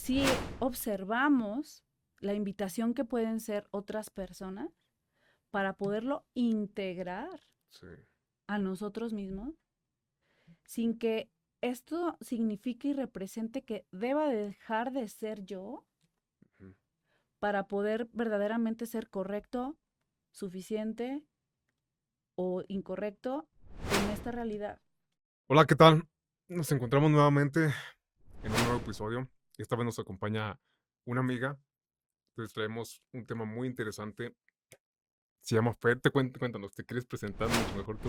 si observamos la invitación que pueden ser otras personas para poderlo integrar Sí. a nosotros mismos, sin que esto signifique y represente que deba dejar de ser yo Ujú. para poder verdaderamente ser correcto, suficiente o incorrecto en esta realidad. Hola, ¿qué tal? Nos encontramos nuevamente en un nuevo episodio. Esta vez nos acompaña una amiga. Entonces traemos un tema muy interesante. Se llama Fer. Cuéntanos, ¿te quieres presentar mucho mejor tú?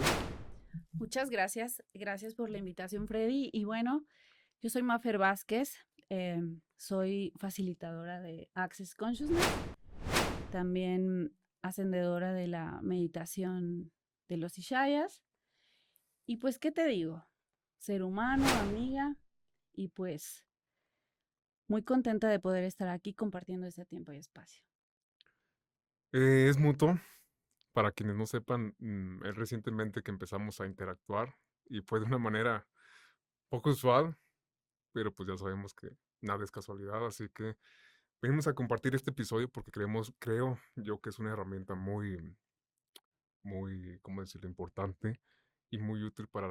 Muchas gracias, gracias por la invitación, Freddy. Y bueno, yo soy Mafer Vázquez, soy facilitadora de Access Consciousness, también ascendedora de la meditación de los Ishayas. Y pues, ¿qué te digo? Ser humano, amiga, y pues muy contenta de poder estar aquí compartiendo este tiempo y espacio. Es mutuo. Para quienes no sepan, es recientemente que empezamos a interactuar y fue de una manera poco usual, pero pues ya sabemos que nada es casualidad, así que venimos a compartir este episodio porque creo yo que es una herramienta muy, ¿cómo decirlo?, importante y muy útil para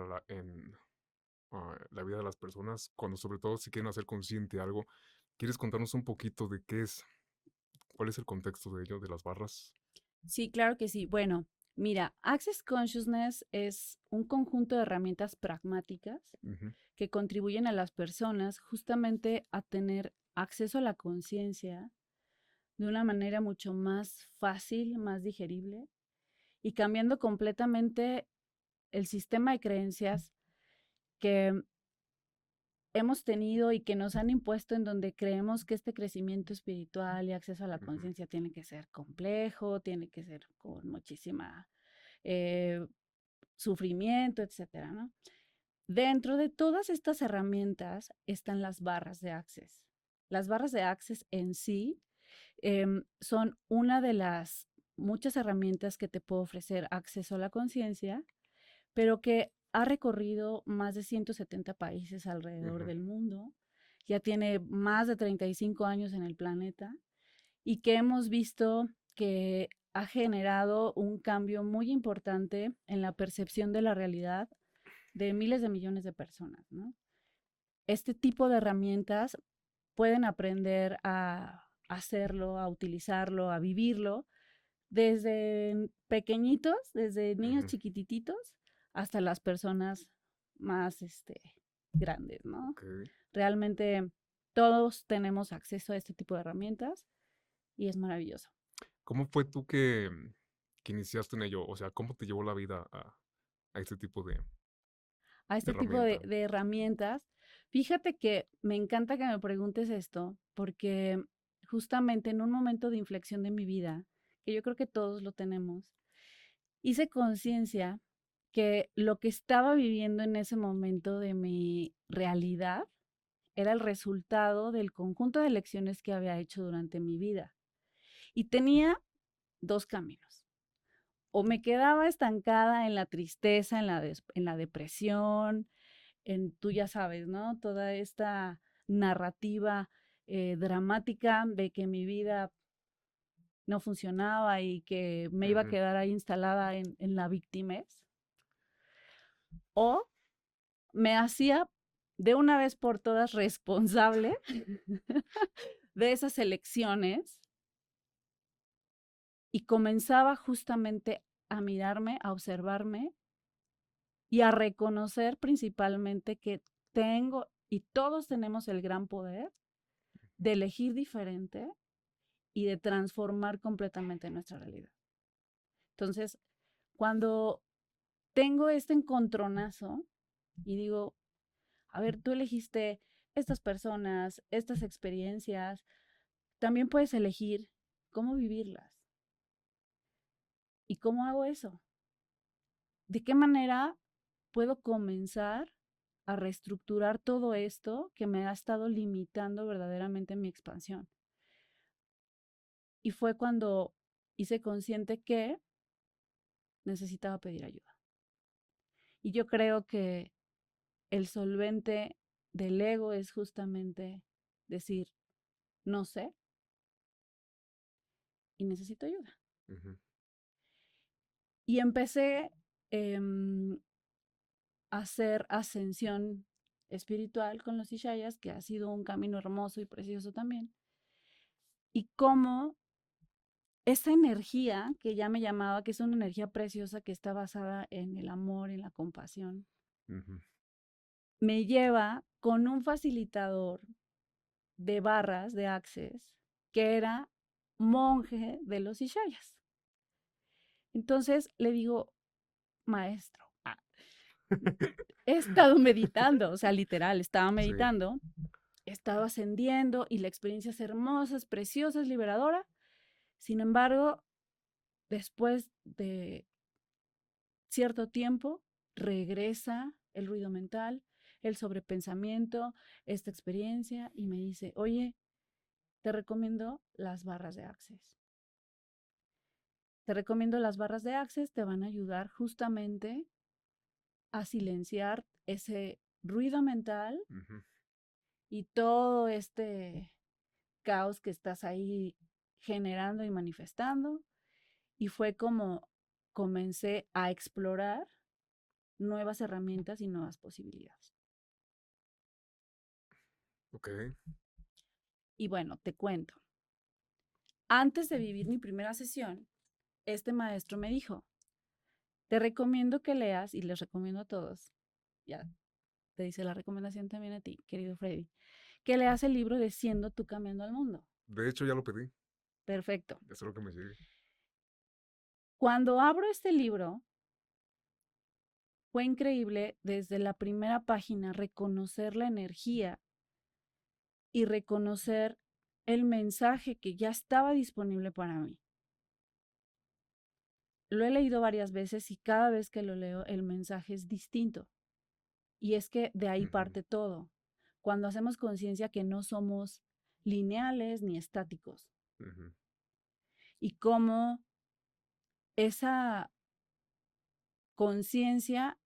la vida de las personas, cuando sobre todo si quieren hacer consciente algo. ¿Quieres contarnos un poquito de qué es, cuál es el contexto de ello, de las barras? Sí, claro que sí. Bueno, mira, Access Consciousness es un conjunto de herramientas pragmáticas Ujú, que contribuyen a las personas justamente a tener acceso a la conciencia de una manera mucho más fácil, más digerible y cambiando completamente el sistema de creencias que hemos tenido y que nos han impuesto en donde creemos que este crecimiento espiritual y acceso a la ujú, conciencia tiene que ser complejo, tiene que ser con muchísima eh, sufrimiento, etcétera, ¿no? Dentro de todas estas herramientas están las barras de Access. Las barras de Access en sí son una de las muchas herramientas que te puede ofrecer acceso a la conciencia, pero que ha recorrido más de 170 países alrededor ujú. del mundo, ya tiene más de 35 años en el planeta y que hemos visto que ha generado un cambio muy importante en la percepción de la realidad de miles de millones de personas, ¿no? Este tipo de herramientas pueden aprender a hacerlo, a utilizarlo, a vivirlo desde pequeñitos, desde niños Ujú. chiquitititos, hasta las personas más grandes, ¿no? Ok. Realmente todos tenemos acceso a este tipo de herramientas y es maravilloso. ¿Cómo fue tú que iniciaste en ello? O sea, ¿cómo te llevó la vida a este tipo A de este tipo herramienta? de herramientas. Fíjate que me encanta que me preguntes esto, porque justamente en un momento de inflexión de mi vida, que yo creo que todos lo tenemos, hice conciencia que lo que estaba viviendo en ese momento de mi realidad era el resultado del conjunto de elecciones que había hecho durante mi vida. Y tenía dos caminos. O me quedaba estancada en la tristeza, en la depresión, tú ya sabes, ¿no? Toda esta narrativa dramática de que mi vida no funcionaba y que me iba a Ujú. quedar ahí instalada en la victimez. O me hacía de una vez por todas responsable de esas elecciones y comenzaba justamente a mirarme, a observarme y a reconocer principalmente que tengo y todos tenemos el gran poder de elegir diferente y de transformar completamente nuestra realidad. Entonces, cuando tengo este encontronazo y digo, a ver, tú elegiste estas personas, estas experiencias, también puedes elegir cómo vivirlas. ¿Y cómo hago eso? ¿De qué manera puedo comenzar a reestructurar todo esto que me ha estado limitando verdaderamente mi expansión? Y fue cuando hice consciente que necesitaba pedir ayuda. Y yo creo que el solvente del ego es justamente decir, no sé y necesito ayuda. Ujú, Y empecé em, a hacer ascensión espiritual con los Ishayas, que ha sido un camino hermoso y precioso también. Y cómo esa energía que ya me llamaba, que es una energía preciosa que está basada en el amor, en la compasión, ujú, me lleva con un facilitador de barras de Access que era monje de los Ishayas. Entonces le digo, maestro, he estado meditando, o sea, literal, estaba sí, meditando, he estado ascendiendo y la experiencia es hermosa, es preciosa, es liberadora. Sin embargo, después de cierto tiempo, regresa el ruido mental, el sobrepensamiento, esta experiencia y me dice, oye, te recomiendo las barras de Access. Te recomiendo las barras de Access, te van a ayudar justamente a silenciar ese ruido mental ujú, y todo este caos que estás ahí generando y manifestando. Y fue como comencé a explorar nuevas herramientas y nuevas posibilidades. ok, Y bueno, te cuento. Antes de vivir mi primera sesión, este maestro me dijo, te recomiendo que leas, y les recomiendo a todos, ya te dice la recomendación también a ti, querido Freddy, que leas el libro de Siendo tú cambiando al mundo. de hecho ya lo pedí, Perfecto. eso es lo que me sigue. Cuando abro este libro, fue increíble desde la primera página reconocer la energía y reconocer el mensaje que ya estaba disponible para mí. Lo he leído varias veces y cada vez que lo leo el mensaje es distinto. Y es que de ahí Ujú, parte todo. Cuando hacemos conciencia que no somos lineales ni estáticos ujú, y cómo esa conciencia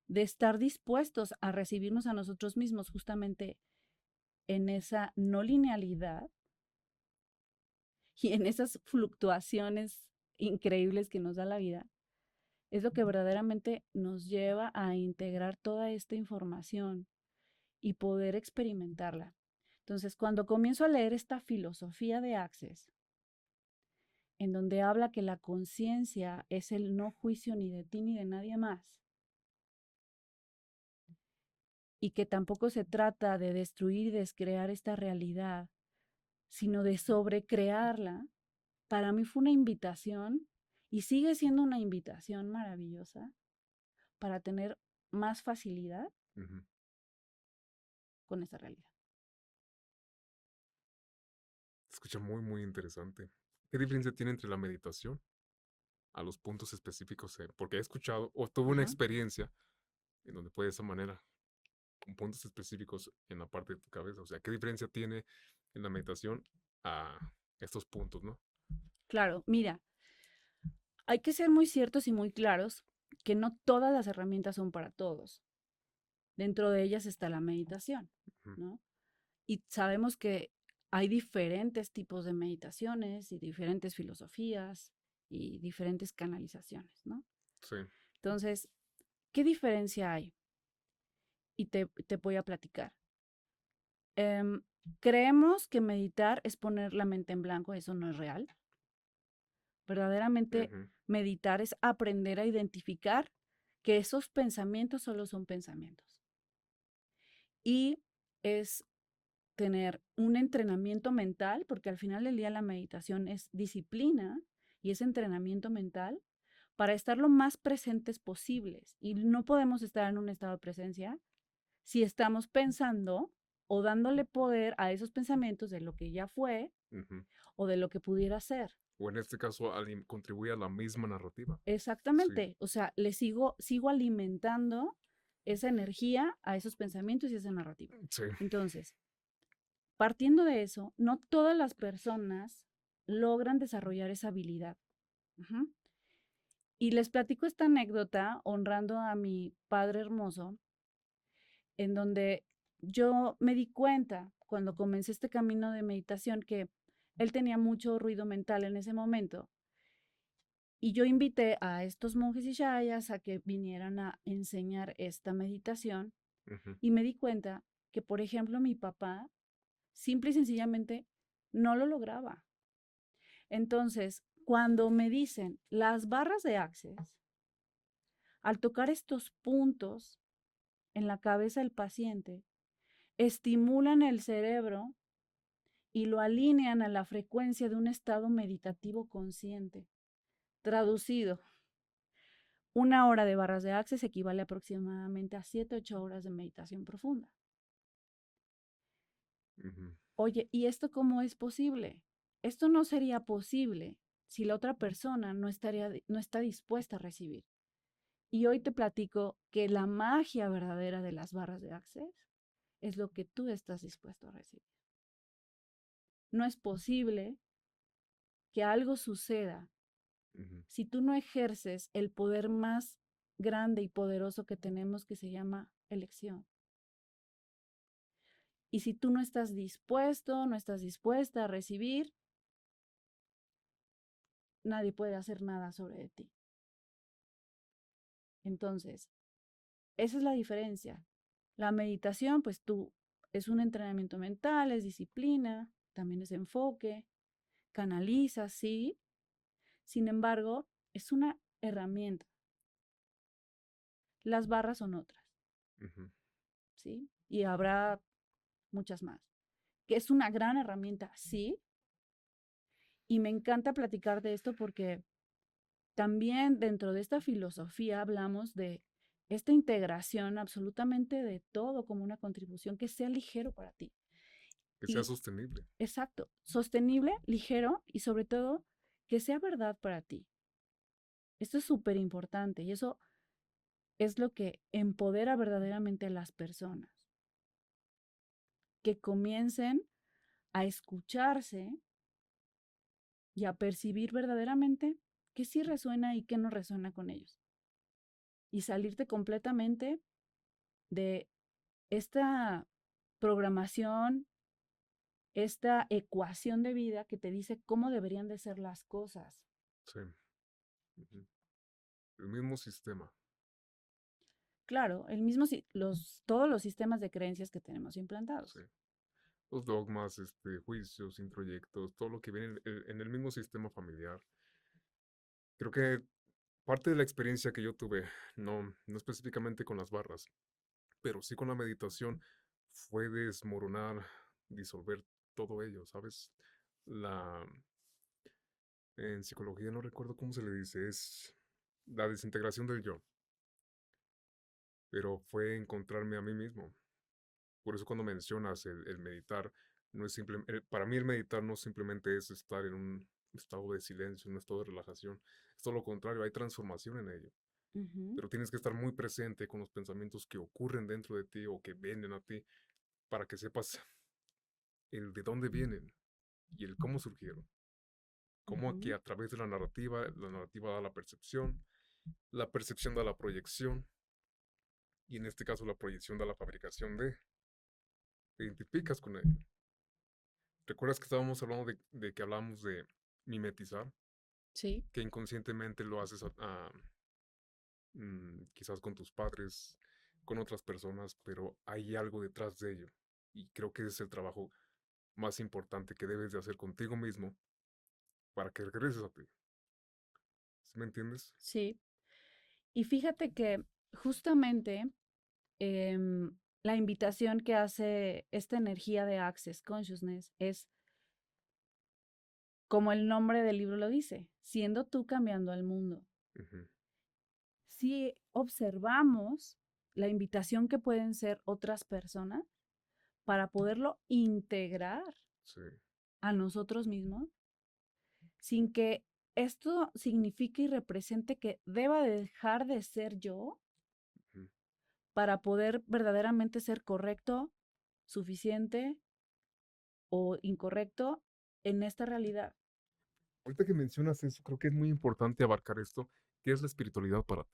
de estar dispuestos a recibirnos a nosotros mismos justamente en esa no linealidad y en esas fluctuaciones increíbles que nos da la vida, es lo que verdaderamente nos lleva a integrar toda esta información y poder experimentarla. Entonces, cuando comienzo a leer esta filosofía de Access, en donde habla que la conciencia es el no juicio ni de ti ni de nadie más, y que tampoco se trata de destruir y descrear esta realidad, sino de sobrecrearla, para mí fue una invitación y sigue siendo una invitación maravillosa para tener más facilidad ujú. con esa realidad. Se escucha muy, muy interesante. ¿Qué diferencia tiene entre la meditación a los puntos específicos? Porque he escuchado o tuve una Ajá. experiencia en donde fue de esa manera, con puntos específicos en la parte de tu cabeza. O sea, ¿qué diferencia tiene en la meditación a estos puntos, no? Claro, mira, hay que ser muy ciertos y muy claros que no todas las herramientas son para todos. Dentro de ellas está la meditación, Ujú, ¿no? Y sabemos que hay diferentes tipos de meditaciones y diferentes filosofías y diferentes canalizaciones, ¿no? sí, Entonces, ¿qué diferencia hay? Y te voy a platicar. Em, Creemos que meditar es poner la mente en blanco, eso no es real. Verdaderamente, ujú, meditar es aprender a identificar que esos pensamientos solo son pensamientos. Y es tener un entrenamiento mental, porque al final del día la meditación es disciplina y es entrenamiento mental para estar lo más presentes posibles. Y no podemos estar en un estado de presencia si estamos pensando o dándole poder a esos pensamientos de lo que ya fue ujú. o de lo que pudiera ser. O en este caso, contribuye a la misma narrativa. Sí, Exactamente. O sea, sigo alimentando esa energía a esos pensamientos y esa narrativa. sí. Entonces, partiendo de eso, no todas las personas logran desarrollar esa habilidad. Ujú. Y les platico esta anécdota honrando a mi padre hermoso, en donde yo me di cuenta cuando comencé este camino de meditación que él tenía mucho ruido mental en ese momento. Y yo invité a estos monjes y shayas a que vinieran a enseñar esta meditación Ujú, y me di cuenta que, por ejemplo, mi papá simple y sencillamente no lo lograba. Entonces, cuando me dicen las barras de Access, al tocar estos puntos en la cabeza del paciente, estimulan el cerebro y lo alinean a la frecuencia de un estado meditativo consciente. Traducido, una hora de barras de Access equivale aproximadamente a 7, 8 horas de meditación profunda. ujú. Oye, ¿y esto cómo es posible? Esto no sería posible si la otra persona no está dispuesta a recibir. Y hoy te platico que la magia verdadera de las barras de Access es lo que tú estás dispuesto a recibir. No es posible que algo suceda Ujú, si tú no ejerces el poder más grande y poderoso que tenemos, que se llama elección. Y si tú no estás dispuesto, no estás dispuesta a recibir, nadie puede hacer nada sobre ti. Entonces, esa es la diferencia. La meditación, pues tú, es un entrenamiento mental, es disciplina, también es enfoque, canaliza, sí. Sin embargo, es una herramienta. Las barras son otras, ujú. ¿sí? Y habrá muchas más. Que es una gran herramienta, sí. Y me encanta platicar de esto porque también dentro de esta filosofía hablamos de esta integración absolutamente de todo como una contribución que sea ligero para ti. Que sea Y sostenible. exacto, sostenible, ligero y sobre todo que sea verdad para ti. Esto es súper importante y eso es lo que empodera verdaderamente a las personas, que comiencen a escucharse y a percibir verdaderamente qué sí resuena y qué no resuena con ellos. Y salirte completamente de esta programación, esta ecuación de vida que te dice cómo deberían de ser las cosas. Sí. Ujú. El mismo sistema. Claro, todos los sistemas de creencias que tenemos Sí. implantados. Los dogmas, juicios, introyectos, todo lo que viene en el mismo sistema familiar. Creo que parte de la experiencia que yo tuve, no específicamente con las barras, pero sí con la meditación, fue desmoronar, disolver todo ello, ¿sabes? La, en psicología no recuerdo cómo se le dice, es la desintegración del yo, pero fue encontrarme a mí mismo. Por eso cuando mencionas el meditar, no es para mí el meditar no simplemente es estar en un estado de silencio, en un estado de relajación. Es todo lo contrario, hay transformación en ello. Ujú, Pero tienes que estar muy presente con los pensamientos que ocurren dentro de ti o que vienen a ti para que sepas el de dónde vienen y el cómo surgieron. Cómo aquí ujú, a través de la narrativa da la percepción da la proyección y en este caso la proyección da la fabricación de. Te identificas con ello. ¿Recuerdas que estábamos hablando de que hablamos de mimetizar? sí. Que inconscientemente lo haces quizás con tus padres, con otras personas, pero hay algo detrás de ello. Y creo que ese es el trabajo más importante que debes de hacer contigo mismo para que regreses a ti. ¿Sí me entiendes? Sí. Y fíjate que justamente la invitación que hace esta energía de Access Consciousness es, como el nombre del libro lo dice, siendo tú cambiando al mundo. Ujú, Si observamos la invitación que pueden ser otras personas para poderlo integrar sí, a nosotros mismos, sin que esto signifique y represente que deba de dejar de ser yo ujú. para poder verdaderamente ser correcto, suficiente o incorrecto en esta realidad. Ahorita que mencionas eso, creo que es muy importante abarcar esto. ¿Qué es la espiritualidad para ti?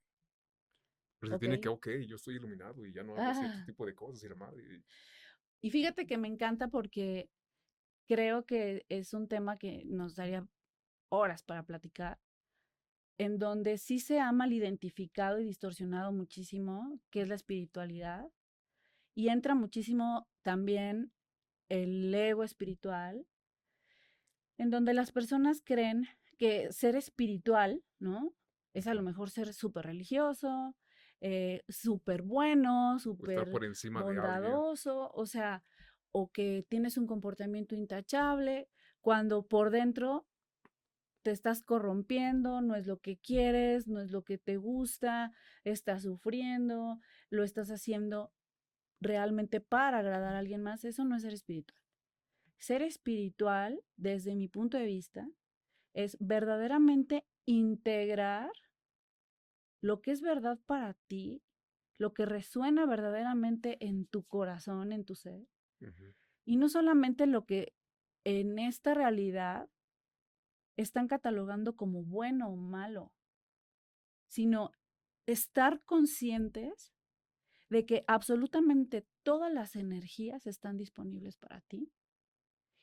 Pero se ¿Ok? tiene que, ok, yo estoy iluminado y ya no hago cierto Ah, tipo de cosas y la madre. Y fíjate que me encanta porque creo que es un tema que nos daría horas para platicar, en donde sí se ha mal identificado y distorsionado muchísimo qué es la espiritualidad y entra muchísimo también el ego espiritual, en donde las personas creen que ser espiritual, ¿no? Es a lo Ujú. mejor ser súper religioso, súper bueno, O estar súper por encima de alguien. bondadoso, o sea, o que tienes un comportamiento intachable, cuando por dentro te estás corrompiendo, no es lo que quieres, no es lo que te gusta, estás sufriendo, lo estás haciendo realmente para agradar a alguien más, eso no es ser espiritual. Ser espiritual, desde mi punto de vista, es verdaderamente integrar lo que es verdad para ti, lo que resuena verdaderamente en tu corazón, en tu ser, Ujú, y no solamente lo que en esta realidad están catalogando como bueno o malo, sino estar conscientes de que absolutamente todas las energías están disponibles para ti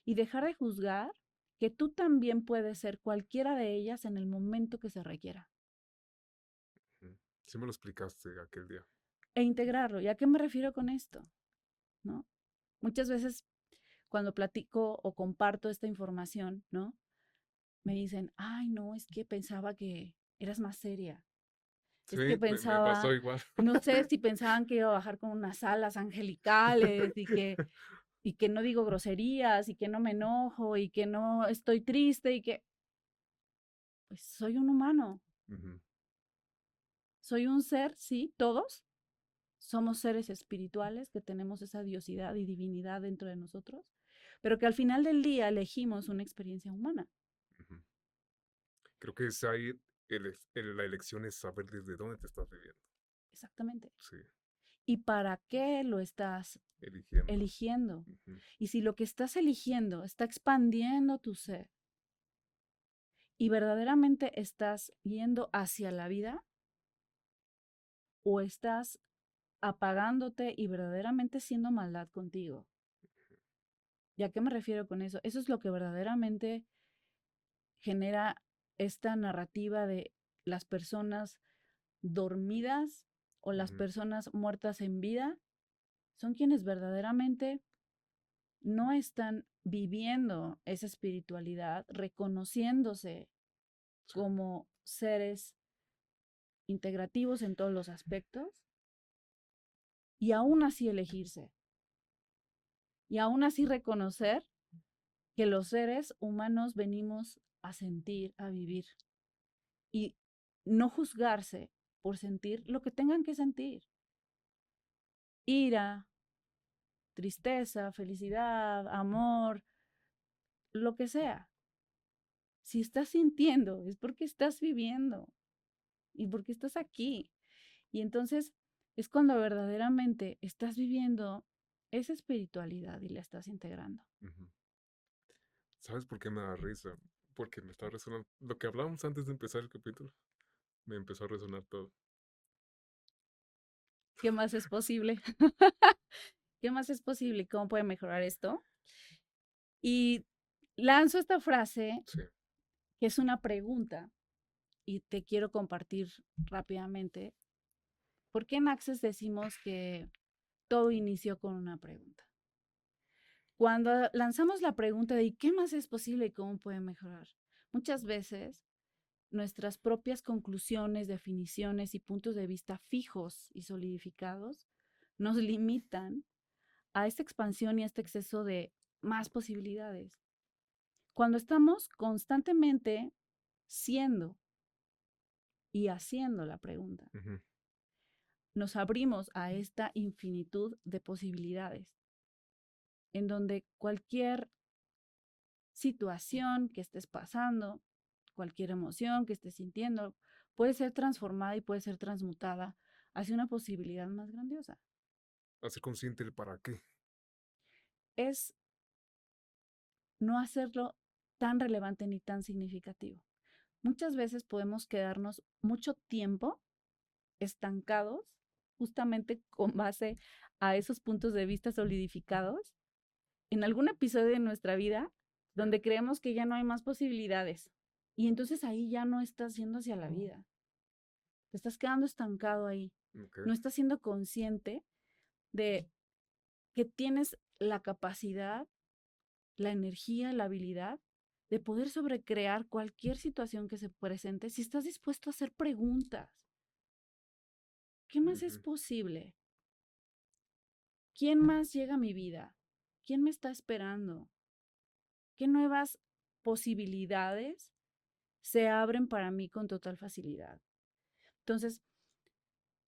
y dejar de juzgar que tú también puedes ser cualquiera de ellas en el momento que se requiera ujú. Sí me lo explicaste aquel día. e integrarlo. ¿Y a qué me refiero con esto? ¿No? Muchas veces cuando platico o comparto esta información, ¿no? Me dicen, ay, no, es que pensaba que eras más seria. Es que Sí, me pasó pensaba, igual. no sé si pensaban que iba a bajar con unas alas angelicales y que no digo groserías y que no me enojo y que no estoy triste y que, pues soy un humano, Ujú, soy un ser, sí, todos somos seres espirituales que tenemos esa diosidad y divinidad dentro de nosotros, pero que al final del día elegimos una experiencia humana. ujú. Creo que es ahí la elección es saber desde dónde te estás viviendo. Exactamente. Sí, ¿Y para qué lo estás eligiendo. eligiendo? Ujú, Y si lo que estás eligiendo está expandiendo tu ser y verdaderamente estás yendo hacia la vida o estás apagándote y verdaderamente siendo maldad contigo. ¿Y a qué me refiero con eso? Eso es lo que verdaderamente genera esta narrativa de las personas dormidas o las ujú. personas muertas en vida. Son quienes verdaderamente no están viviendo esa espiritualidad, reconociéndose Sí, como seres integrativos en todos los aspectos y aún así elegirse y aún así reconocer que los seres humanos venimos a sentir, a vivir y no juzgarse por sentir lo que tengan que sentir. Ira, tristeza, felicidad, amor, lo que sea. Si estás sintiendo es porque estás viviendo y porque estás aquí. Y entonces es cuando verdaderamente estás viviendo esa espiritualidad y la estás integrando. ujú. ¿Sabes por qué me da risa? Porque me está resonando. Lo que hablábamos antes de empezar el capítulo, me empezó a resonar todo. ¿Qué más es posible? ¿Qué más es posible? ¿Cómo puede mejorar esto? Y lanzo esta frase, Sí. que es una pregunta, y te quiero compartir rápidamente. ¿Por qué en Access decimos que todo inició con una pregunta? Cuando lanzamos la pregunta de ¿y qué más es posible y cómo puede mejorar? Muchas veces nuestras propias conclusiones, definiciones y puntos de vista fijos y solidificados nos limitan a esta expansión y a este exceso de más posibilidades. Cuando estamos constantemente siendo y haciendo la pregunta, Ujú, nos abrimos a esta infinitud de posibilidades, en donde cualquier situación que estés pasando, cualquier emoción que estés sintiendo, puede ser transformada y puede ser transmutada hacia una posibilidad más grandiosa. hacer consciente el para qué. Es no hacerlo tan relevante ni tan significativo. Muchas veces podemos quedarnos mucho tiempo estancados justamente con base a esos puntos de vista solidificados en algún episodio de nuestra vida Sí, donde creemos que ya no hay más posibilidades. Y entonces ahí ya no estás yendo hacia la vida. Te estás quedando estancado ahí. ok, No estás siendo consciente de que tienes la capacidad, la energía, la habilidad de poder sobrecrear cualquier situación que se presente si estás dispuesto a hacer preguntas. ¿Qué más es ujú, posible? ¿Quién más llega a mi vida? ¿Quién me está esperando? ¿Qué nuevas posibilidades se abren para mí con total facilidad? Entonces,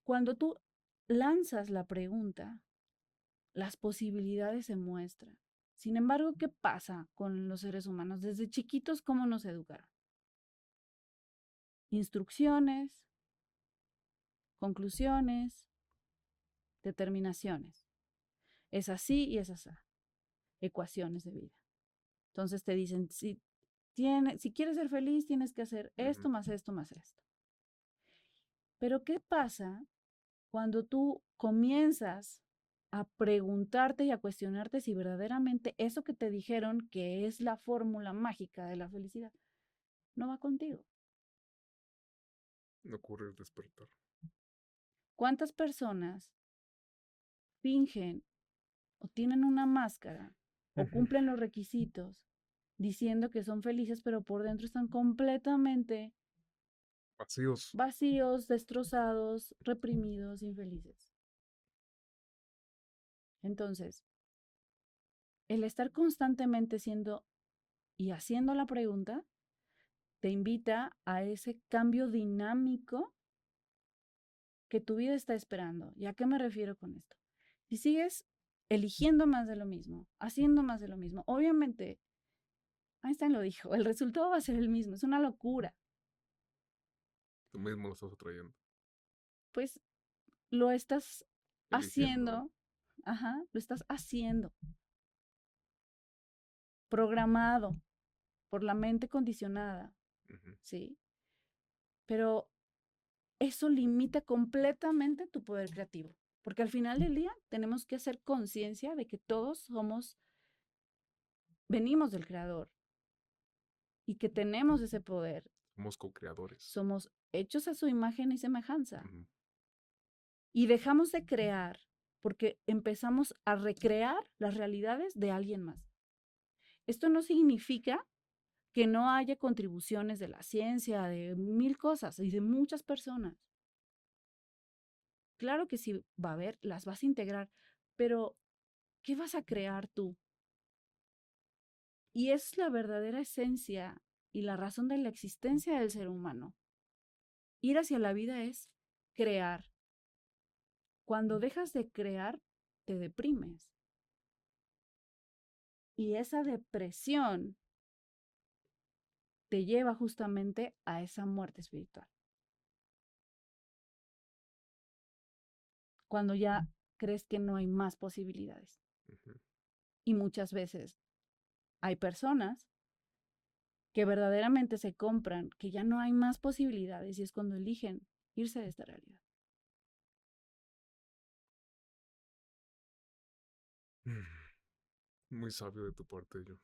cuando tú lanzas la pregunta, las posibilidades se muestran. Sin embargo, ¿qué pasa con los seres humanos? Desde chiquitos, ¿cómo nos educaron? Instrucciones, conclusiones, determinaciones. Es así y es así. Ecuaciones de vida. Entonces te dicen, si quieres ser feliz, tienes que hacer ujú. esto más esto más esto. Pero ¿qué pasa cuando tú comienzas a preguntarte y a cuestionarte si verdaderamente eso que te dijeron que es la fórmula mágica de la felicidad no va contigo? No ocurre el despertar. ¿Cuántas personas fingen o tienen una máscara o Ujú. cumplen los requisitos diciendo que son felices, pero por dentro están completamente Vacíos. vacíos, destrozados, reprimidos, infelices? Entonces, el estar constantemente siendo y haciendo la pregunta te invita a ese cambio dinámico que tu vida está esperando. ¿Y a qué me refiero con esto? Si sigues eligiendo más de lo mismo, haciendo más de lo mismo, obviamente, Einstein lo dijo, el resultado va a ser el mismo, es una locura. Tú mismo lo estás atrayendo, Pues lo estás eligiendo. haciendo, ajá, lo estás haciendo, programado por la mente condicionada, Ujú. ¿sí? Pero eso limita completamente tu poder creativo, porque al final del día tenemos que hacer conciencia de que todos venimos del creador y que tenemos ese poder. Somos co-creadores. Somos hechos a su imagen y semejanza. Ujú. Y dejamos de crear porque empezamos a recrear las realidades de alguien más. Esto no significa que no haya contribuciones de la ciencia, de mil cosas y de muchas personas. Claro que sí va a haber, las vas a integrar, pero ¿qué vas a crear tú? Y es la verdadera esencia y la razón de la existencia del ser humano. Ir hacia la vida es crear. Cuando dejas de crear, te deprimes. Y esa depresión te lleva justamente a esa muerte espiritual. Cuando ya crees que no hay más posibilidades. Ujú. Y muchas veces hay personas que verdaderamente se compran, que ya no hay más posibilidades y es cuando eligen irse de esta realidad. Muy sabio de tu parte, yo.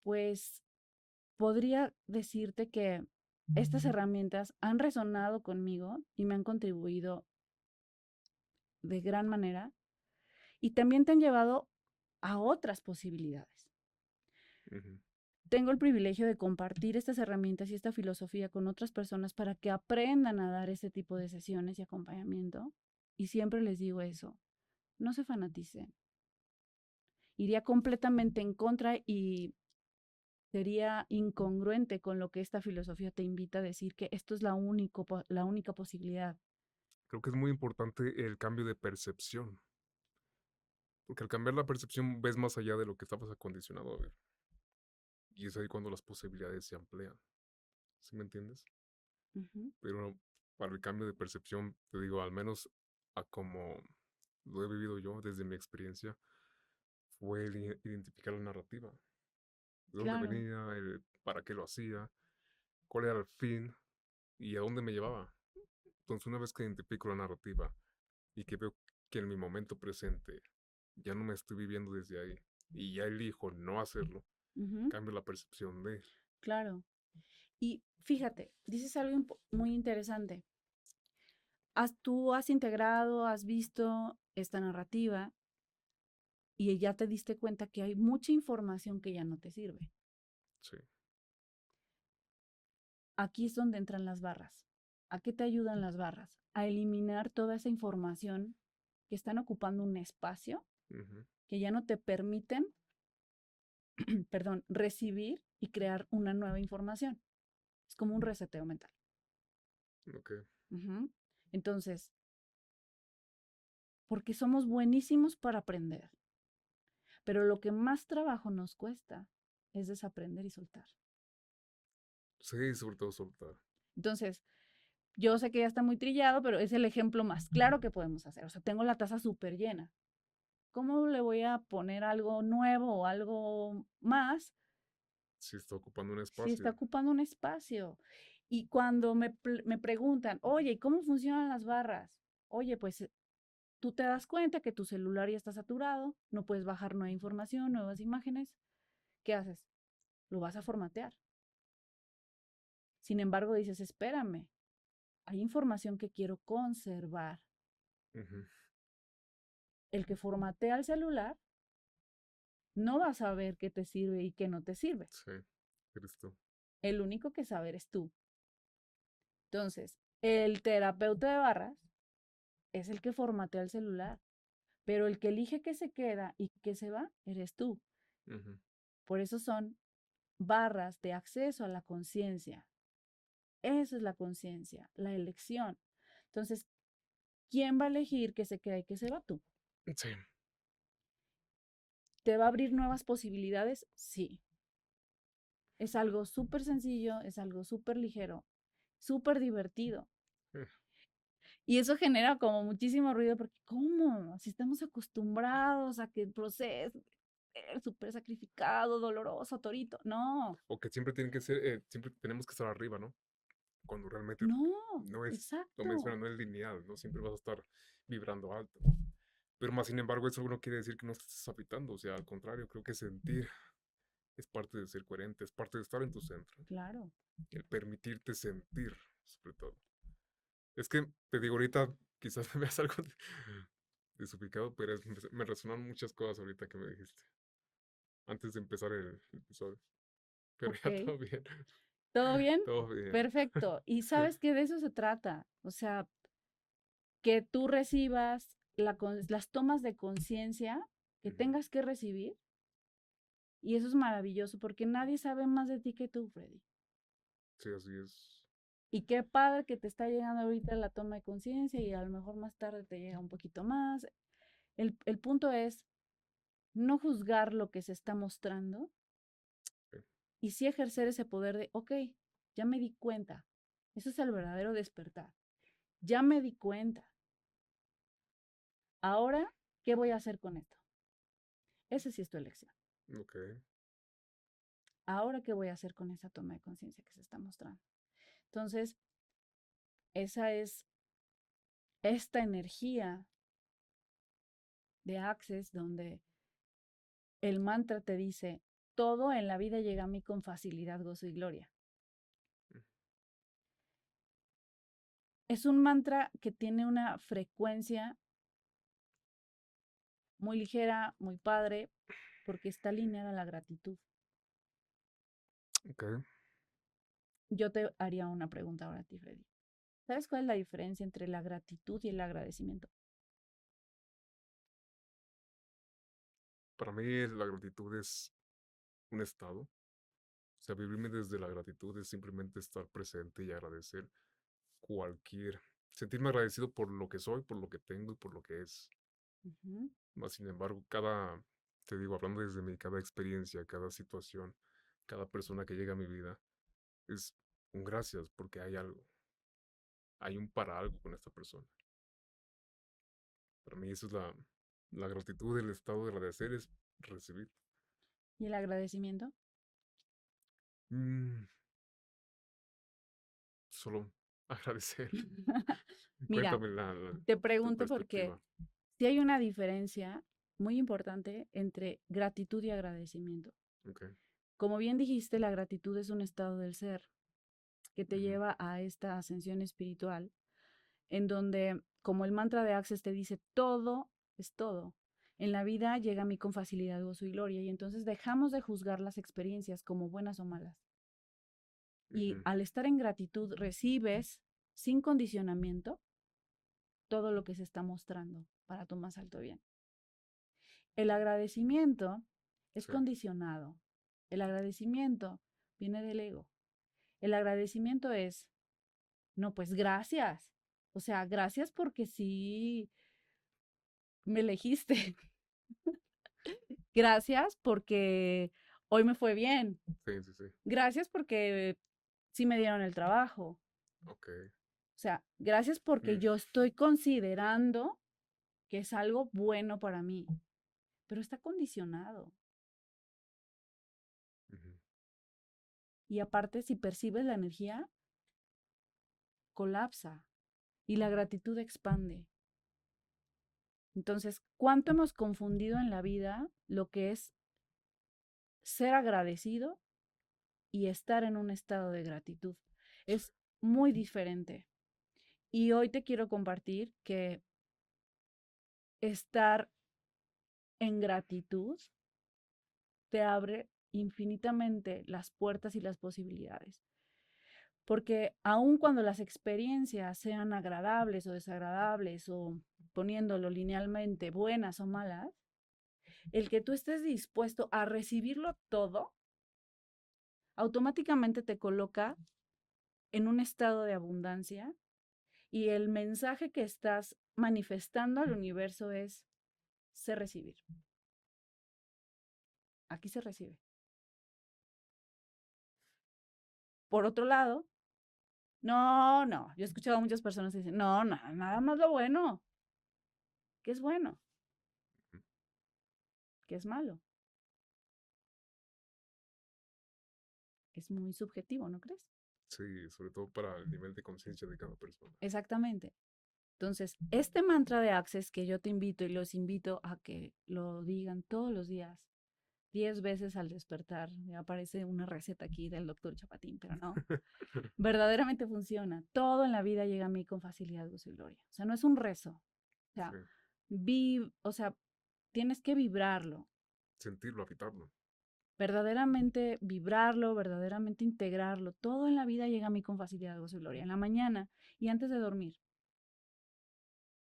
Pues podría decirte que estas herramientas han resonado conmigo y me han contribuido de gran manera y también te han llevado a otras posibilidades. Ujú. Tengo el privilegio de compartir estas herramientas y esta filosofía con otras personas para que aprendan a dar este tipo de sesiones y acompañamiento. Y siempre les digo eso, no se fanaticen. Iría completamente en contra y sería incongruente con lo que esta filosofía te invita a decir que esto es la única posibilidad. Creo que es muy importante el cambio de percepción, porque al cambiar la percepción ves más allá de lo que estabas acondicionado a ver. Y es ahí cuando las posibilidades se amplían. ¿Sí me entiendes? Ujú. Pero para el cambio de percepción, te digo, al menos a como lo he vivido yo desde mi experiencia, fue el identificar la narrativa. De dónde Claro, venía, para qué lo hacía, cuál era el fin y a dónde me llevaba. Entonces, una vez que identifico la narrativa y que veo que en mi momento presente ya no me estoy viviendo desde ahí y ya elijo no hacerlo, Ujú, cambio la percepción de... claro. Y fíjate, dices algo muy interesante. Tú has integrado, has visto esta narrativa y ya te diste cuenta que hay mucha información que ya no te sirve. Sí. Aquí es donde entran las barras. ¿A qué te ayudan las barras? A eliminar toda esa información que están ocupando un espacio Ujú. que ya no te permiten, perdón, recibir y crear una nueva información. Es como un reseteo mental. Ok. Ujú. Entonces, porque somos buenísimos para aprender, pero lo que más trabajo nos cuesta es desaprender y soltar. Sí, sobre todo soltar. Entonces, yo sé que ya está muy trillado, pero es el ejemplo más claro que podemos hacer. O sea, tengo la taza súper llena. ¿Cómo le voy a poner algo nuevo o algo más Sí está ocupando un si está espacio. ocupando un espacio? Y cuando me preguntan, oye, ¿cómo funcionan las barras? Oye, pues tú te das cuenta que tu celular ya está saturado, no puedes bajar nueva información, nuevas imágenes. ¿Qué haces? Lo vas a formatear. Sin embargo, dices, espérame, hay información que quiero conservar. Ujú. El que formatea el celular no va a saber qué te sirve y qué no te sirve. Sí, eres tú. El único que saber es tú. Entonces, el terapeuta de barras es el que formatea el celular, pero el que elige qué se queda y qué se va, eres tú. Ujú. Por eso son barras de acceso a la conciencia. Esa es la conciencia, la elección. Entonces, ¿quién va a elegir qué se queda y qué se va? Tú. Sí. ¿Te va a abrir nuevas posibilidades? Sí. Es algo súper sencillo, es algo súper ligero, súper divertido. Eh, Y eso genera como muchísimo ruido porque ¿cómo? Si estamos acostumbrados a que el proceso es súper sacrificado, doloroso, torito. No, O que siempre tienen que ser, siempre tenemos que estar arriba, ¿no? Cuando realmente no, no es, lo exacto. menciona, no es lineal, ¿no? Siempre vas a estar vibrando alto. Pero más sin embargo, eso no quiere decir que no estés habitando. O sea, al contrario, creo que sentir es parte de ser coherente, es parte de estar en tu centro. Claro. El permitirte sentir, sobre todo. Es que, te digo, ahorita quizás me veas algo desubicado, pero me resonaron muchas cosas ahorita que me dijiste. Antes de empezar el episodio. Pero Ok. ya todo bien. ¿Todo bien? Todo bien. Perfecto. Y sabes que de eso se trata. O sea, que tú recibas las tomas de conciencia que Ujú. tengas que recibir. Y eso es maravilloso porque nadie sabe más de ti que tú, Freddy. Sí, así es. Y qué padre que te está llegando ahorita la toma de conciencia y a lo mejor más tarde te llega un poquito más. El punto es no juzgar lo que se está mostrando Ok. y sí ejercer ese poder de, ok, ya me di cuenta. Eso es el verdadero despertar. Ya me di cuenta. Ahora, ¿qué voy a hacer con esto? Esa sí es tu elección. Ok. Ahora, ¿qué voy a hacer con esa toma de conciencia que se está mostrando? Entonces, esa es esta energía de Access donde el mantra te dice, todo en la vida llega a mí con facilidad, gozo y gloria. Es un mantra que tiene una frecuencia muy ligera, muy padre, porque está alineada a la gratitud. Ok. Yo te haría una pregunta ahora a ti, Freddy. ¿Sabes cuál es la diferencia entre la gratitud y el agradecimiento? Para mí la gratitud es un estado. O sea, vivirme desde la gratitud es simplemente estar presente y agradecer cualquier... Sentirme agradecido por lo que soy, por lo que tengo y por lo que es. Ujú. Más sin embargo, te digo, hablando desde mí, cada experiencia, cada situación, cada persona que llega a mi vida, es un gracias porque hay algo, hay un para algo con esta persona. Para mí eso es la gratitud, el estado de agradecer es recibir. ¿Y el agradecimiento? Mm, solo Agradecer. Mira, Cuéntame te tu pregunto porque perspectiva. sí hay una diferencia muy importante entre gratitud y agradecimiento. Okey. Como bien dijiste, la gratitud es un estado del ser que te Ujú, lleva a esta ascensión espiritual, en donde, como el mantra de Access te dice, todo es todo. En la vida llega a mí con facilidad, gozo y gloria, y entonces dejamos de juzgar las experiencias como buenas o malas. Y ujú, al estar en gratitud recibes, sin condicionamiento, todo lo que se está mostrando para tu más alto bien. El agradecimiento es sí, condicionado. El agradecimiento viene del ego. El agradecimiento es, no, pues gracias. O sea, gracias porque sí me elegiste. Gracias porque hoy me fue bien. sí, sí, sí. Gracias porque sí me dieron el trabajo. Okey. O sea, gracias porque Mm, yo estoy considerando que es algo bueno para mí, pero está condicionado. ujú, Y aparte, si percibes la energía, colapsa y la gratitud expande. Entonces, ¿cuánto hemos confundido en la vida lo que es ser agradecido y estar en un estado de gratitud? Es muy diferente. Y hoy te quiero compartir que estar en gratitud te abre infinitamente las puertas y las posibilidades. Porque aun cuando las experiencias sean agradables o desagradables o poniéndolo linealmente buenas o malas, el que tú estés dispuesto a recibirlo todo, automáticamente te coloca en un estado de abundancia y el mensaje que estás manifestando al universo es, sé recibir. Aquí se recibe. Por otro lado, no, no, yo he escuchado a muchas personas que dicen, no, no, nada más lo bueno. ¿Qué es bueno? ujú. ¿Qué es malo? Es muy subjetivo, ¿no crees? Sí, sobre todo para el nivel de conciencia de cada persona. Exactamente. Entonces, este mantra de Access que yo te invito y los invito a que lo digan todos los días, 10 veces al despertar, me aparece una receta aquí del doctor Chapatín, pero no, verdaderamente funciona. Todo en la vida llega a mí con facilidad, gozo y gloria. O sea, no es un rezo. O sea, Sí, o sea, tienes que vibrarlo, sentirlo, habitarlo. verdaderamente integrarlo. Todo en la vida llega a mí con facilidad, gozo y gloria. En la mañana y antes de dormir.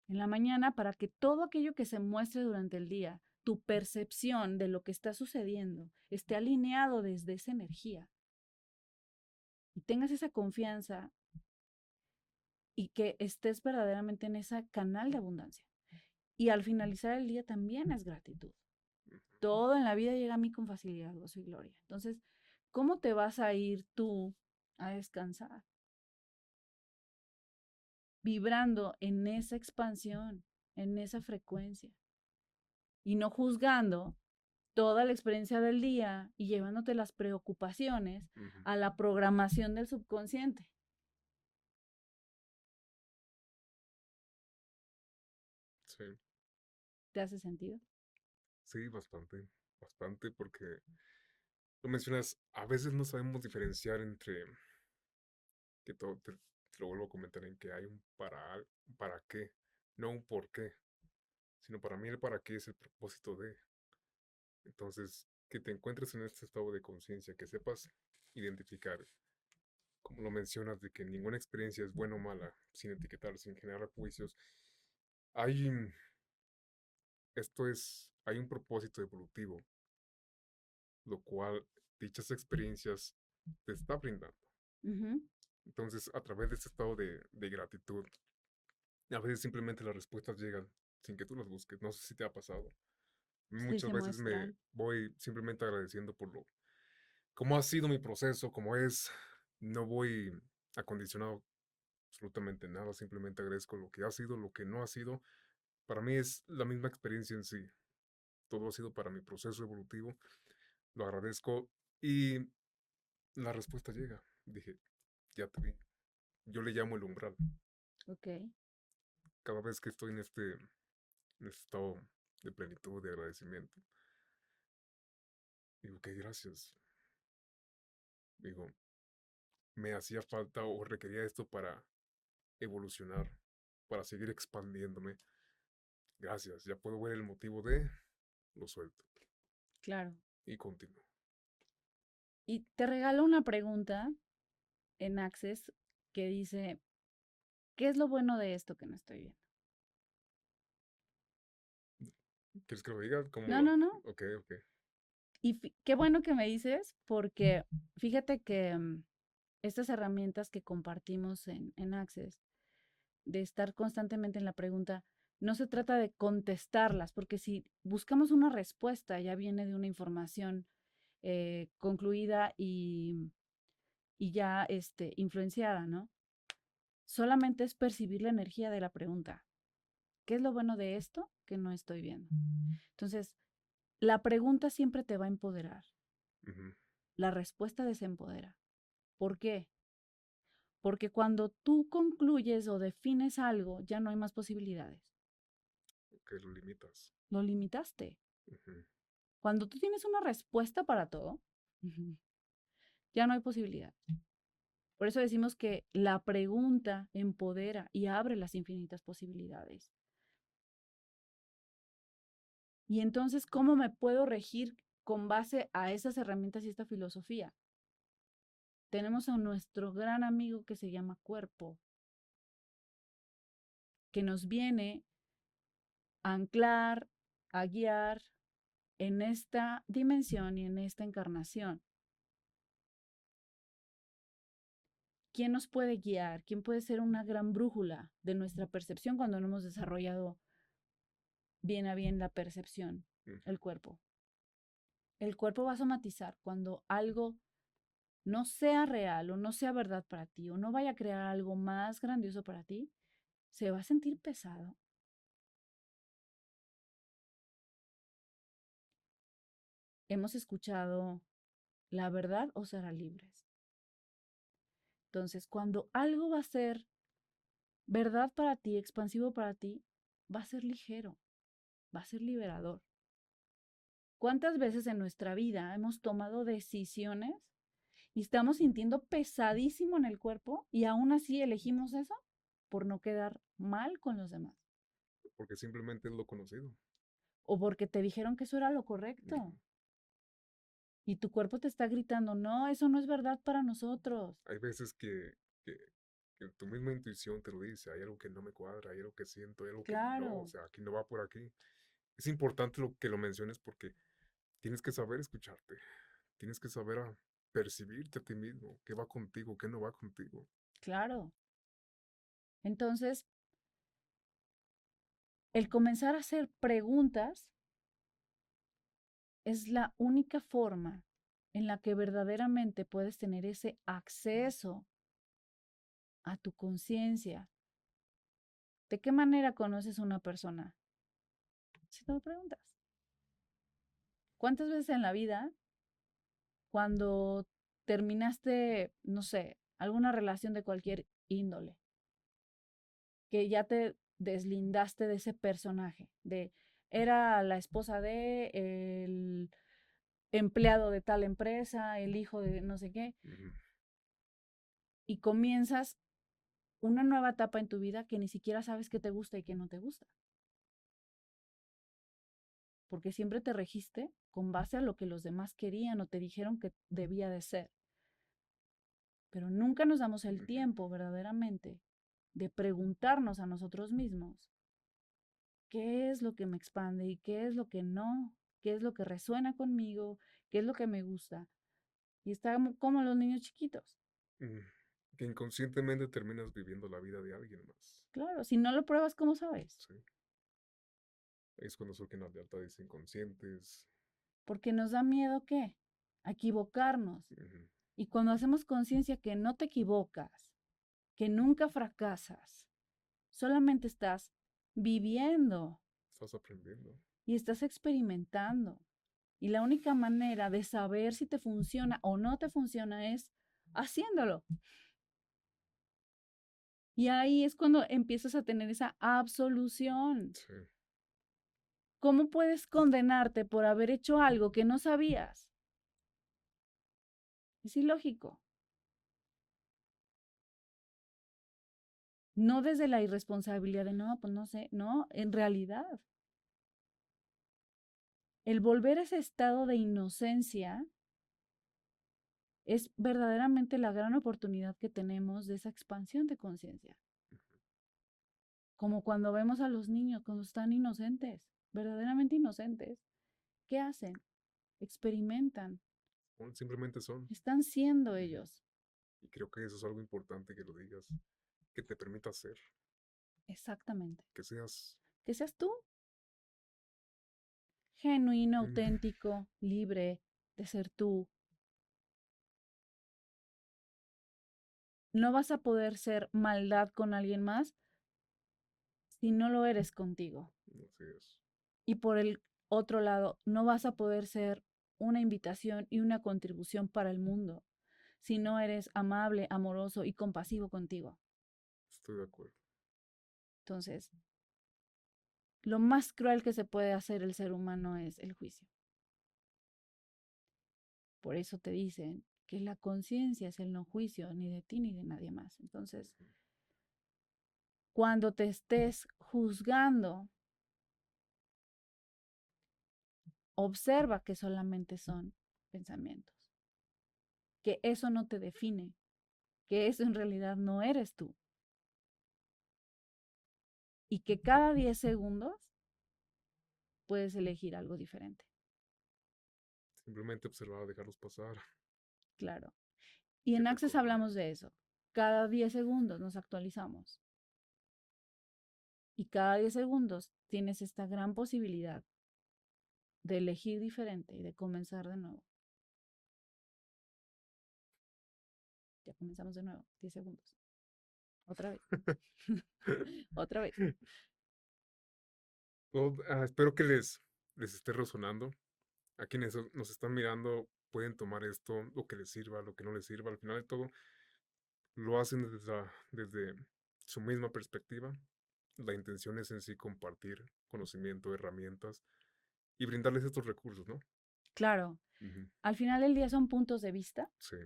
En la mañana para que todo aquello que se muestre durante el día, tu percepción de lo que está sucediendo, esté alineado desde esa energía y tengas esa confianza y que estés verdaderamente en ese canal de abundancia. Y al finalizar el día también es gratitud. Todo en la vida llega a mí con facilidad, gozo y gloria. Entonces, ¿cómo te vas a ir tú a descansar? Vibrando en esa expansión, en esa frecuencia y no juzgando toda la experiencia del día y llevándote las preocupaciones Ujú, a la programación del subconsciente. sí, ¿Te hace sentido? sí, bastante, bastante, porque lo mencionas, a veces no sabemos diferenciar entre, que todo, te lo vuelvo a comentar, en que hay un para qué, no un por qué, sino para mí el para qué es el propósito de. Entonces, que te encuentres en este estado de conciencia, que sepas identificar, como lo mencionas, de que ninguna experiencia es buena o mala, sin etiquetar, sin generar juicios. Hay, hay un propósito evolutivo, lo cual dichas experiencias te está brindando. Ujú. Entonces, a través de este estado de gratitud, a veces simplemente las respuestas llegan sin que tú las busques. No sé si te ha pasado. Sí, Muchas se veces me muestran. voy simplemente agradeciendo por lo, cómo ha sido mi proceso, cómo es. No voy acondicionado absolutamente nada, simplemente agradezco lo que ha sido, lo que no ha sido. Para mí es la misma experiencia en sí. Todo ha sido para mi proceso evolutivo. Lo agradezco y la respuesta llega. Dije, ya te vi, yo le llamo el umbral. Ok, Cada vez que estoy en este estado de plenitud, de agradecimiento, digo, que gracias. Digo, me hacía falta o requería esto para evolucionar, para seguir expandiéndome. Gracias, ya puedo ver el motivo de, lo suelto claro. y continúo. Y te regalo una pregunta en Access que dice, ¿qué es lo bueno de esto que no estoy viendo? ¿Quieres que lo diga? ¿Cómo No, lo? no, no. Ok, ok. Y qué bueno que me dices, porque fíjate que estas herramientas que compartimos en Access, de estar constantemente en la pregunta, no se trata de contestarlas, porque si buscamos una respuesta, ya viene de una información concluida y ya influenciada, ¿no? Solamente es percibir la energía de la pregunta. ¿Qué es lo bueno de esto que no estoy viendo? Entonces, la pregunta siempre te va a empoderar. Ujú. La respuesta desempodera. ¿Por qué? Porque cuando tú concluyes o defines algo, ya no hay más posibilidades. Ok, lo limitas. Lo limitaste. Ujú. Cuando tú tienes una respuesta para todo, ya no hay posibilidad. Por eso decimos que la pregunta empodera y abre las infinitas posibilidades. Y entonces, ¿cómo me puedo regir con base a esas herramientas y esta filosofía? Tenemos a nuestro gran amigo que se llama cuerpo, que nos viene a anclar, a guiar en esta dimensión y en esta encarnación. ¿Quién nos puede guiar? ¿Quién puede ser una gran brújula de nuestra percepción cuando no hemos desarrollado bien a bien la percepción? Ujú. El cuerpo. El cuerpo va a somatizar cuando algo no sea real o no sea verdad para ti o no vaya a crear algo más grandioso para ti, se va a sentir pesado. Hemos escuchado la verdad o será libres. Entonces, cuando algo va a ser verdad para ti, expansivo para ti, va a ser ligero, va a ser liberador. ¿Cuántas veces en nuestra vida hemos tomado decisiones y estamos sintiendo pesadísimo en el cuerpo y aún así elegimos eso por no quedar mal con los demás? Porque simplemente es lo conocido. O porque te dijeron que eso era lo correcto Ujú. y tu cuerpo te está gritando, no, eso no es verdad para nosotros. Hay veces que, que tu misma intuición te lo dice, hay algo que no me cuadra, hay algo que siento, hay algo que no, o Claro, sea, aquí no va por aquí. Es importante lo que lo menciones porque tienes que saber escucharte, tienes que saber percibirte a ti mismo, qué va contigo, qué no va contigo. claro. Entonces, el comenzar a hacer preguntas es la única forma en la que verdaderamente puedes tener ese acceso a tu conciencia. ¿De qué manera conoces a una persona? Si te lo preguntas. ¿Cuántas veces en la vida, cuando terminaste, no sé, alguna relación de cualquier índole, que ya te deslindaste de ese personaje, de era la esposa de, el empleado de tal empresa, el hijo de no sé qué, Ujú. y comienzas una nueva etapa en tu vida que ni siquiera sabes qué te gusta y qué no te gusta, porque siempre te registe con base a lo que los demás querían o te dijeron que debía de ser, pero nunca nos damos el Ujú. tiempo verdaderamente de preguntarnos a nosotros mismos qué es lo que me expande y qué es lo que no, qué es lo que resuena conmigo, qué es lo que me gusta. Y está como los niños chiquitos. Mm. Que inconscientemente terminas viviendo la vida de alguien más. Claro, si no lo pruebas, ¿cómo sabes? Sí. Ahí es cuando surgen las lealtades inconscientes. Porque nos da miedo, ¿qué? A equivocarnos. Ujú. Y cuando hacemos conciencia que no te equivocas, que nunca fracasas, solamente estás viviendo Estás aprendiendo. y estás experimentando. Y la única manera de saber si te funciona o no te funciona es haciéndolo. Y ahí es cuando empiezas a tener esa absolución. Sí. ¿Cómo puedes condenarte por haber hecho algo que no sabías? Es ilógico. No desde la irresponsabilidad de no, pues no sé, no, en realidad. El volver a ese estado de inocencia es verdaderamente la gran oportunidad que tenemos de esa expansión de conciencia. Como cuando vemos a los niños, cuando están inocentes, verdaderamente inocentes, ¿qué hacen? Experimentan, Simplemente son. están siendo Ujú. ellos. Y creo que eso es algo importante que lo digas, que te permita ser, Exactamente. que seas. Que seas tú, genuino, Mm, auténtico, libre de ser tú. No vas a poder ser maldad con alguien más si no lo eres contigo. Así es. Y por el otro lado, no vas a poder ser una invitación y una contribución para el mundo si no eres amable, amoroso y compasivo contigo. Estoy de acuerdo. Entonces, lo más cruel que se puede hacer el ser humano es el juicio. Por eso te dicen que la conciencia es el no juicio ni de ti ni de nadie más. Entonces, Ujú. cuando te estés juzgando, observa que solamente son pensamientos, que eso no te define, que eso en realidad no eres tú y que cada 10 segundos puedes elegir algo diferente. Simplemente observar, dejarlos pasar Claro. Y y en Access recordar. hablamos de eso. Cada 10 segundos nos actualizamos y cada 10 segundos tienes esta gran posibilidad de elegir diferente y de comenzar de nuevo. Ya comenzamos de nuevo, 10 segundos. Otra vez. Otra vez. Espero que les esté resonando. A quienes nos están mirando pueden tomar esto, lo que les sirva, lo que no les sirva. Al final de todo, lo hacen desde su misma perspectiva. La intención es en sí compartir conocimiento, herramientas y brindarles estos recursos, ¿no? Claro, Ujú. al final del día son puntos de vista Sí,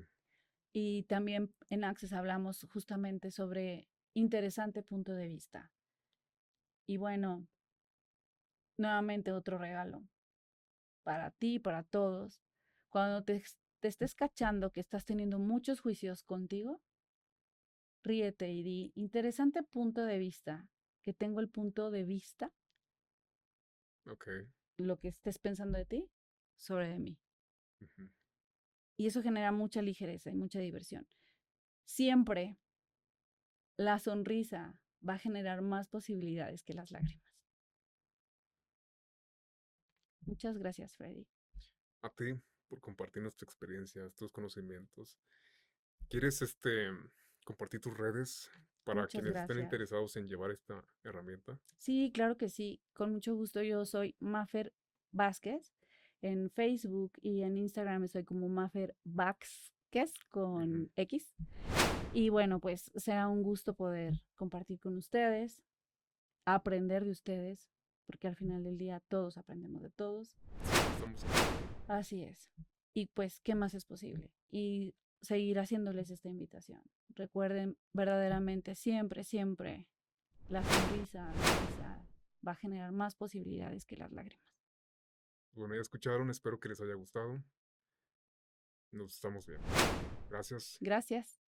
y también en Access hablamos justamente sobre interesante punto de vista. Y bueno, nuevamente otro regalo para ti, para todos. Cuando te estés cachando que estás teniendo muchos juicios contigo, ríete y di, interesante punto de vista, que tengo el punto de vista, ok. lo que estés pensando de ti, sobre de mí. Ujú. Y eso genera mucha ligereza y mucha diversión. Siempre la sonrisa va a generar más posibilidades que las lágrimas. Muchas gracias, Freddy. A ti por compartirnos tu experiencia, tus conocimientos. ¿Quieres compartir tus redes para Muchas quienes estén gracias. interesados en llevar esta herramienta? Sí, claro que sí. Con mucho gusto. Yo soy Mafer Vázquez. En Facebook y en Instagram estoy como Mafer Vázquez Ujú. con X. Y bueno, pues será un gusto poder compartir con ustedes, aprender de ustedes, porque al final del día todos aprendemos de todos. Siempre estamos aprendiendo. Así es. Y pues, ¿qué más es posible? Y seguir haciéndoles esta invitación. Recuerden verdaderamente, siempre, siempre, la risa va a generar más posibilidades que las lágrimas. Bueno, ya escucharon, espero que les haya gustado. Nos estamos viendo. Gracias. Gracias.